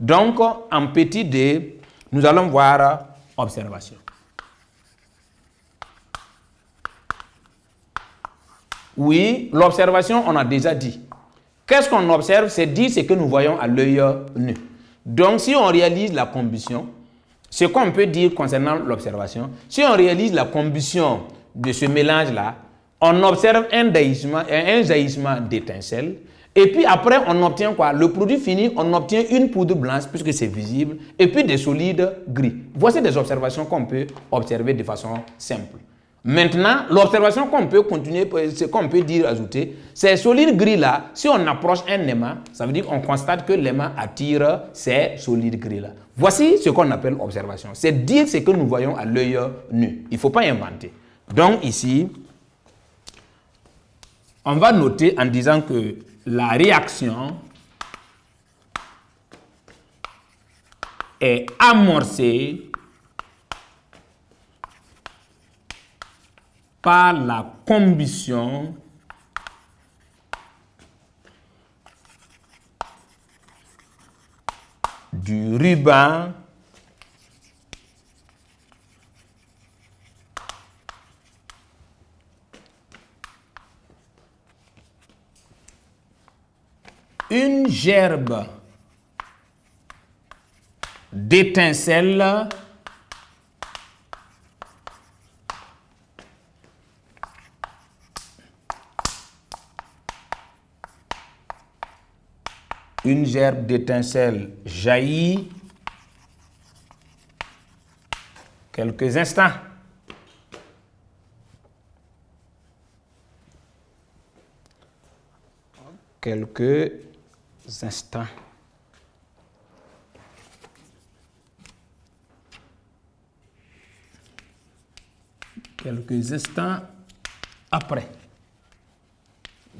Donc, en petit d, nous allons voir observation. Oui, l'observation, on a déjà dit. Qu'est-ce qu'on observe? C'est dire ce que nous voyons à l'œil nu. Donc, si on réalise la combustion, ce qu'on peut dire concernant l'observation, si on réalise la combustion de ce mélange-là, on observe un jaillissement d'étincelles. Et puis après, on obtient quoi? Le produit fini, on obtient une poudre blanche, puisque c'est visible, et puis des solides gris. Voici des observations qu'on peut observer de façon simple. Maintenant, l'observation qu'on peut continuer, ce qu'on peut dire, ajouter, ces solides gris-là, si on approche un aimant, ça veut dire qu'on constate que l'aimant attire ces solides gris-là. Voici ce qu'on appelle observation. C'est dire ce que nous voyons à l'œil nu. Il ne faut pas inventer. Donc ici, on va noter en disant que la réaction est amorcée par la combustion du ruban une gerbe d'étincelles jaillit quelques instants. Quelques instants. Quelques instants après.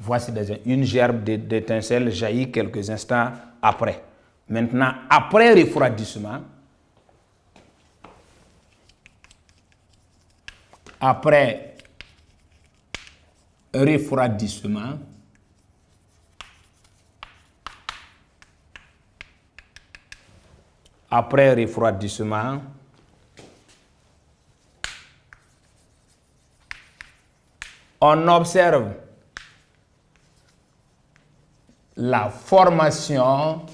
Voici déjà une gerbe d'étincelles jaillit quelques instants après. Maintenant, après refroidissement, après refroidissement, on observe la formation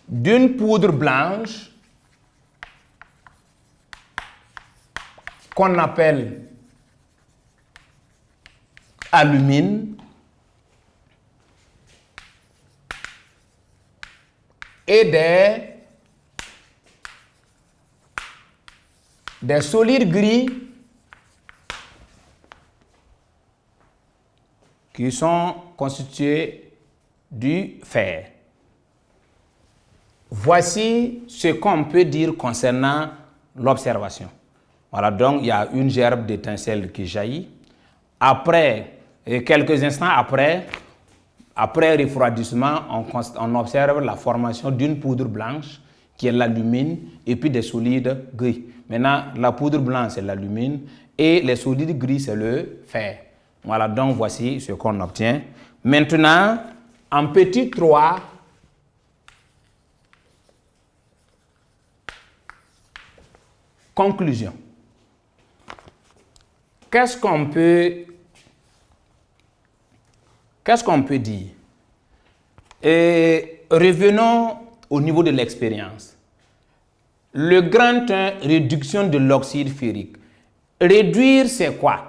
d'une poudre blanche qu'on appelle alumine et des solides gris qui sont constitués du fer. Voici ce qu'on peut dire concernant l'observation. Voilà, donc il y a une gerbe d'étincelles qui jaillit. Après, et quelques instants après refroidissement, on observe la formation d'une poudre blanche qui est l'alumine et puis des solides gris. Maintenant, la poudre blanche c'est l'alumine et les solides gris c'est le fer. Voilà, donc voici ce qu'on obtient. Maintenant, en petit 3, conclusion. Qu'est-ce qu'on peut dire? Et revenons au niveau de l'expérience. Le grand 1, réduction de l'oxyde ferrique. Réduire, c'est quoi?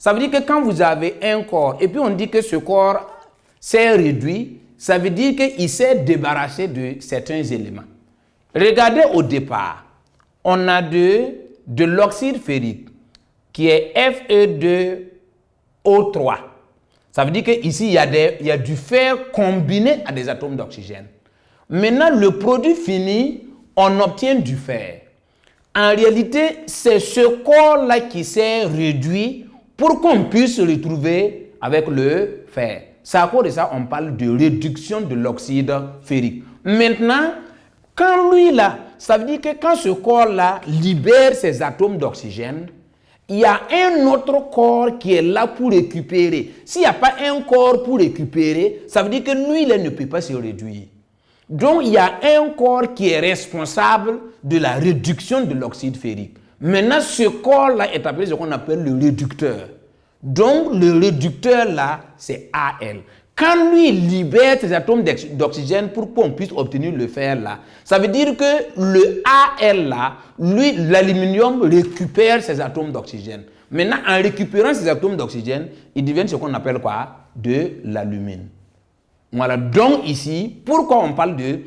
Ça veut dire que quand vous avez un corps et puis on dit que ce corps s'est réduit, ça veut dire qu'il s'est débarrassé de certains éléments. Regardez au départ, on a de l'oxyde ferrique qui est Fe2O3. Ça veut dire qu'ici, il y a du fer combiné à des atomes d'oxygène. Maintenant, le produit fini, on obtient du fer. En réalité, c'est ce corps-là qui s'est réduit pour qu'on puisse se retrouver avec le fer. C'est à cause de ça on parle de réduction de l'oxyde ferrique. Maintenant, quand lui là, ça veut dire que quand ce corps-là libère ses atomes d'oxygène, il y a un autre corps qui est là pour récupérer. S'il n'y a pas un corps pour récupérer, ça veut dire que lui, il ne peut pas se réduire. Donc, il y a un corps qui est responsable de la réduction de l'oxyde ferrique. Maintenant, ce corps-là est appelé ce qu'on appelle le réducteur. Donc, le réducteur là, c'est Al. Quand lui libère ses atomes d'oxygène pour qu'on puisse obtenir le fer là, ça veut dire que le Al là, lui, l'aluminium récupère ses atomes d'oxygène. Maintenant, en récupérant ses atomes d'oxygène, ils deviennent ce qu'on appelle quoi? De l'alumine. Voilà. Donc ici, pourquoi on parle de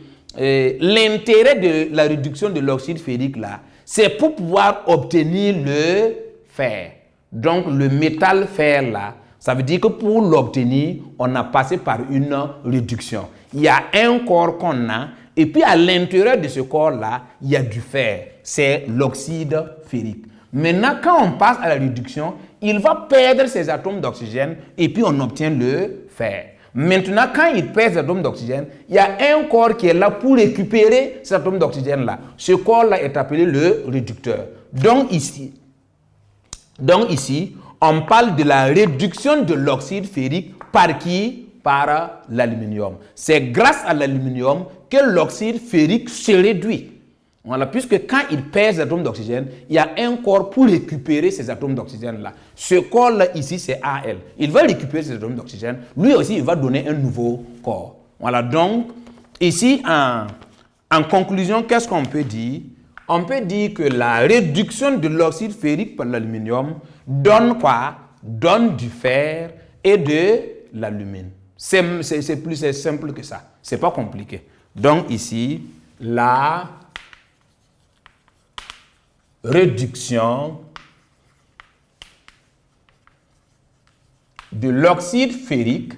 l'intérêt de la réduction de l'oxyde ferrique là, c'est pour pouvoir obtenir le fer. Donc, le métal fer là, ça veut dire que pour l'obtenir, on a passé par une réduction. Il y a un corps qu'on a, et puis à l'intérieur de ce corps-là, il y a du fer. C'est l'oxyde ferrique. Maintenant, quand on passe à la réduction, il va perdre ses atomes d'oxygène, et puis on obtient le fer. Maintenant, quand il perd ses atomes d'oxygène, il y a un corps qui est là pour récupérer ces atomes d'oxygène-là. Ce corps-là est appelé le réducteur. Donc ici, on parle de la réduction de l'oxyde ferrique par qui? Par l'aluminium. C'est grâce à l'aluminium que l'oxyde ferrique se réduit. Voilà, puisque quand il perd ses atomes d'oxygène, il y a un corps pour récupérer ces atomes d'oxygène-là. Ce corps-là, ici, c'est Al. Il va récupérer ces atomes d'oxygène. Lui aussi, il va donner un nouveau corps. Voilà, donc, ici, en conclusion, qu'est-ce qu'on peut dire? On peut dire que la réduction de l'oxyde ferrique par l'aluminium donne quoi? Donne du fer et de l'alumine. C'est plus simple que ça. C'est pas compliqué. Donc ici, la réduction de l'oxyde ferrique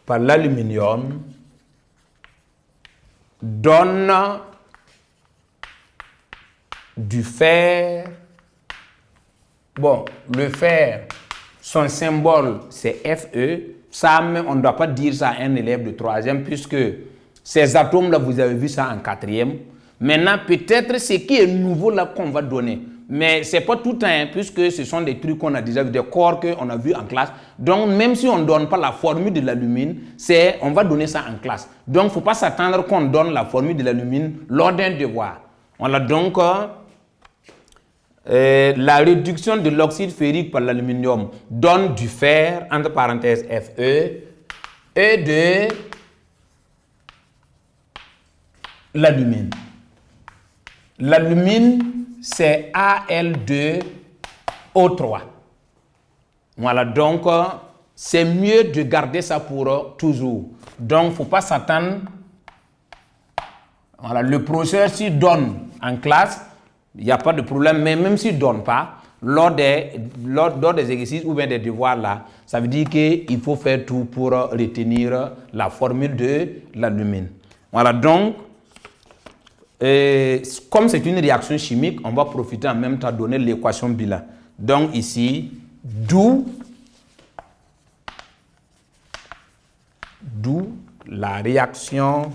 par l'aluminium donne du fer. Bon, le fer, son symbole, c'est Fe. Ça, on ne doit pas dire ça à un élève de 3e, puisque ces atomes-là, vous avez vu ça en 4e. Maintenant, peut-être ce qui est nouveau là qu'on va donner. Mais ce n'est pas tout un, puisque ce sont des trucs qu'on a déjà vu, des corps qu'on a vu en classe. Donc, même si on ne donne pas la formule de l'alumine, on va donner ça en classe. Donc, il ne faut pas s'attendre qu'on donne la formule de l'alumine lors d'un devoir. Voilà, donc, la réduction de l'oxyde ferrique par l'aluminium donne du fer, entre parenthèses Fe, et de l'alumine. L'alumine, c'est Al2O3. Voilà, donc c'est mieux de garder ça pour toujours. Donc, il ne faut pas s'attendre. Voilà, le professeur, s'il donne en classe, il n'y a pas de problème, mais même s'il ne donne pas, lors des exercices ou bien des devoirs là, ça veut dire qu'il faut faire tout pour retenir la formule de l'alumine. Voilà, donc, comme c'est une réaction chimique, on va profiter en même temps de donner l'équation bilan. Donc ici, d'où la réaction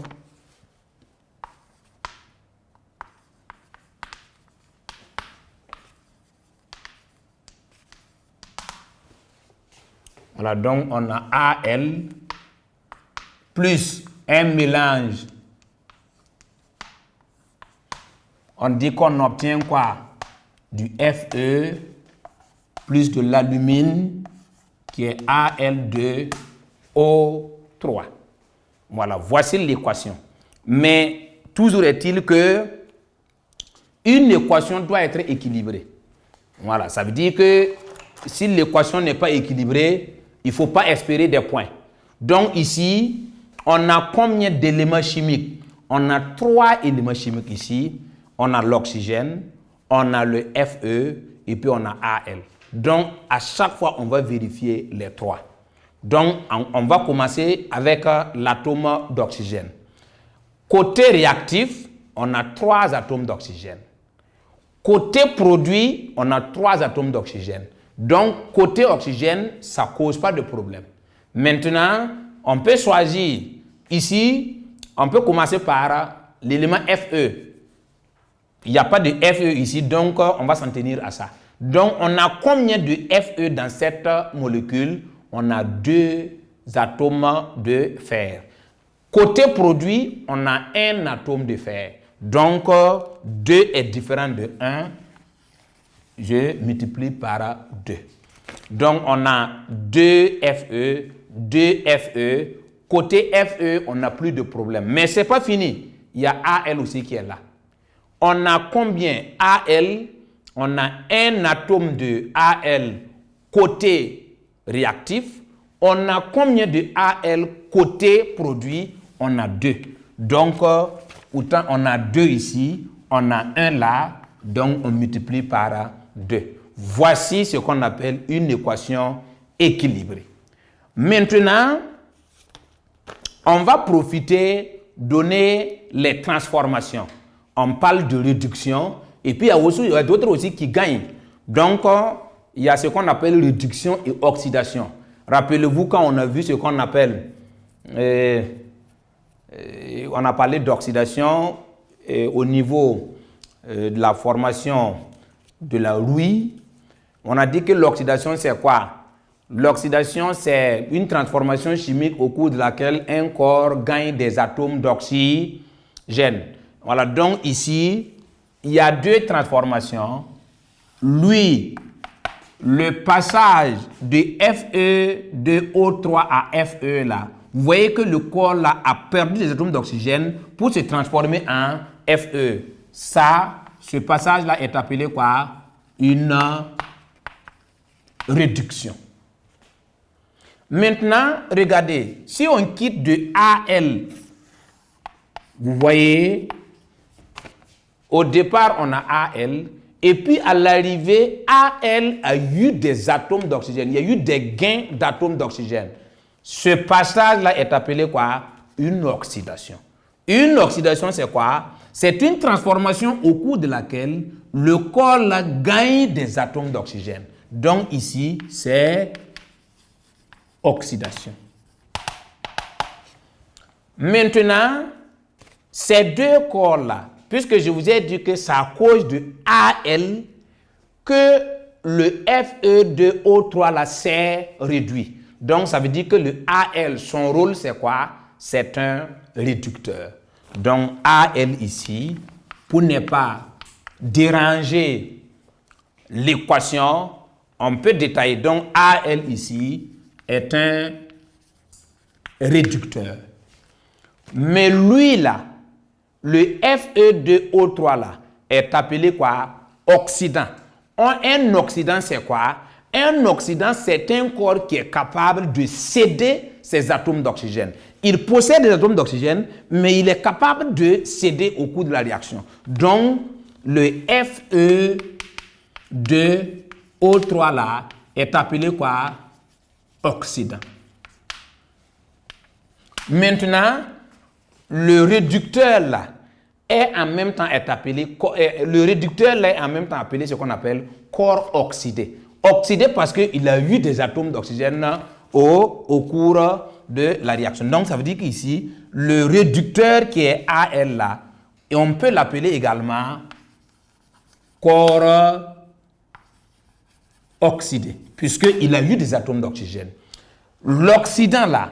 voilà, donc on a Al plus un mélange. On dit qu'on obtient quoi? Du Fe plus de l'alumine qui est Al2O3. Voilà, voici l'équation. Mais toujours est-il que une équation doit être équilibrée. Voilà, ça veut dire que si l'équation n'est pas équilibrée, il ne faut pas espérer des points. Donc ici, on a combien d'éléments chimiques? On a 3 éléments chimiques ici. On a l'oxygène, on a le Fe et puis on a Al. Donc, à chaque fois, on va vérifier les 3. Donc, on va commencer avec l'atome d'oxygène. Côté réactif, on a 3 atomes d'oxygène. Côté produit, on a 3 atomes d'oxygène. Donc, côté oxygène, ça ne cause pas de problème. Maintenant, on peut choisir Ici, on peut commencer par l'élément Fe. Il n'y a pas de Fe ici, donc on va s'en tenir à ça. Donc, on a combien de Fe dans cette molécule? On a 2 atomes de fer. Côté produit, on a 1 atome de fer. Donc, 2 est différent de 1. Je multiplie par 2. Donc, on a 2 Fe, 2 Fe. Côté Fe, on n'a plus de problème. Mais ce n'est pas fini. Il y a Al aussi qui est là. On a combien? Al, on a 1 atome de Al côté réactif. On a combien de Al côté produit? On a 2. Donc, autant on a 2 ici, on a 1 là, donc on multiplie par 2. Voici ce qu'on appelle une équation équilibrée. Maintenant, on va profiter, donner les transformations. On parle de réduction, et puis il y a d'autres aussi qui gagnent. Donc, il y a ce qu'on appelle réduction et oxydation. Rappelez-vous quand on a vu ce qu'on appelle, on a parlé d'oxydation au niveau de la formation de la rouille. On a dit que l'oxydation, c'est quoi? L'oxydation, c'est une transformation chimique au cours de laquelle un corps gagne des atomes d'oxygène. Voilà, donc ici, il y a 2 transformations. Lui, le passage de Fe de O3 à Fe là, vous voyez que le corps là a perdu des atomes d'oxygène pour se transformer en Fe. Ça, ce passage là est appelé quoi? Une réduction. Maintenant, regardez, si on quitte de Al, vous voyez, au départ, on a Al, et puis à l'arrivée, Al a eu des atomes d'oxygène. Il y a eu des gains d'atomes d'oxygène. Ce passage-là est appelé quoi? Une oxydation. Une oxydation, c'est quoi? C'est une transformation au cours de laquelle le corps là, gagne des atomes d'oxygène. Donc ici, c'est oxydation. Maintenant, ces 2 corps-là, puisque je vous ai dit que c'est à cause de Al que le Fe2O3 là s'est réduit. Donc, ça veut dire que le Al, son rôle, c'est quoi? C'est un réducteur. Donc, Al ici, pour ne pas déranger l'équation, on peut détailler. Donc, Al ici est un réducteur. Mais lui, là, le Fe2O3 là, est appelé quoi? Oxydant. Un oxydant, c'est quoi? Un oxydant, c'est un corps qui est capable de céder ses atomes d'oxygène. Il possède des atomes d'oxygène, mais il est capable de céder au cours de la réaction. Donc, le Fe2O3 là est appelé quoi? Oxydant. Maintenant, le réducteur là est en même temps appelé ce qu'on appelle corps oxydé. Oxydé parce qu'il a eu des atomes d'oxygène au cours de la réaction. Donc, ça veut dire qu'ici, le réducteur qui est Al là, et on peut l'appeler également corps oxydé, puisqu'il a eu des atomes d'oxygène. L'oxydant là,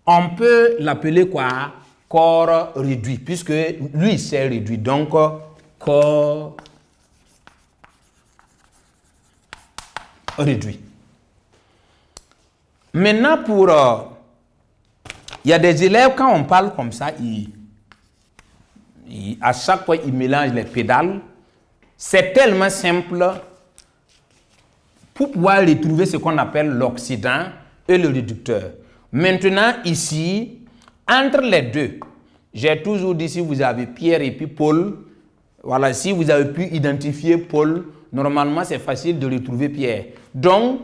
on peut l'appeler quoi? Corps réduit, puisque lui s'est réduit. Donc, corps réduit. Maintenant, il y a des élèves, quand on parle comme ça, à chaque fois, ils mélangent les pédales. C'est tellement simple pour pouvoir retrouver ce qu'on appelle l'oxydant et le réducteur. Maintenant, ici, entre les deux, j'ai toujours dit, si vous avez Pierre et puis Paul, voilà, si vous avez pu identifier Paul, normalement, c'est facile de retrouver Pierre. Donc,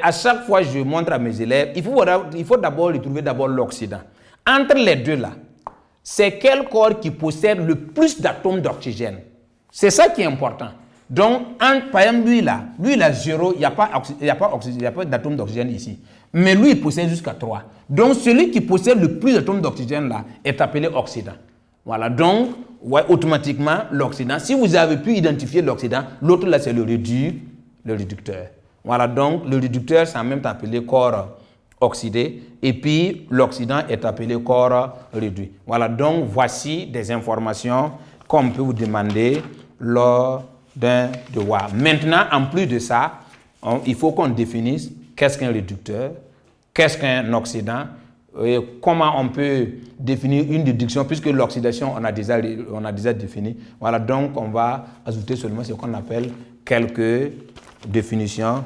à chaque fois, je montre à mes élèves, il faut d'abord retrouver l'oxydant. Entre les deux là, c'est quel corps qui possède le plus d'atomes d'oxygène? C'est ça qui est important. Donc, par exemple, lui, il a 0, il n'y a pas d'atome d'oxygène ici. Mais lui, il possède jusqu'à 3. Donc, celui qui possède le plus d'atomes d'oxygène là est appelé oxydant. Voilà, donc, ouais, automatiquement, l'oxydant. Si vous avez pu identifier l'oxydant, l'autre là, c'est le réducteur. Voilà, donc, le réducteur, c'est en même temps appelé corps oxydé. Et puis, l'oxydant est appelé corps réduit. Voilà, donc, voici des informations qu'on peut vous demander lors d'un devoir. Maintenant, en plus de ça, il faut qu'on définisse qu'est-ce qu'un réducteur, qu'est-ce qu'un oxydant, et comment on peut définir une réduction, puisque l'oxydation, on a déjà défini. Voilà, donc on va ajouter seulement ce qu'on appelle quelques définitions.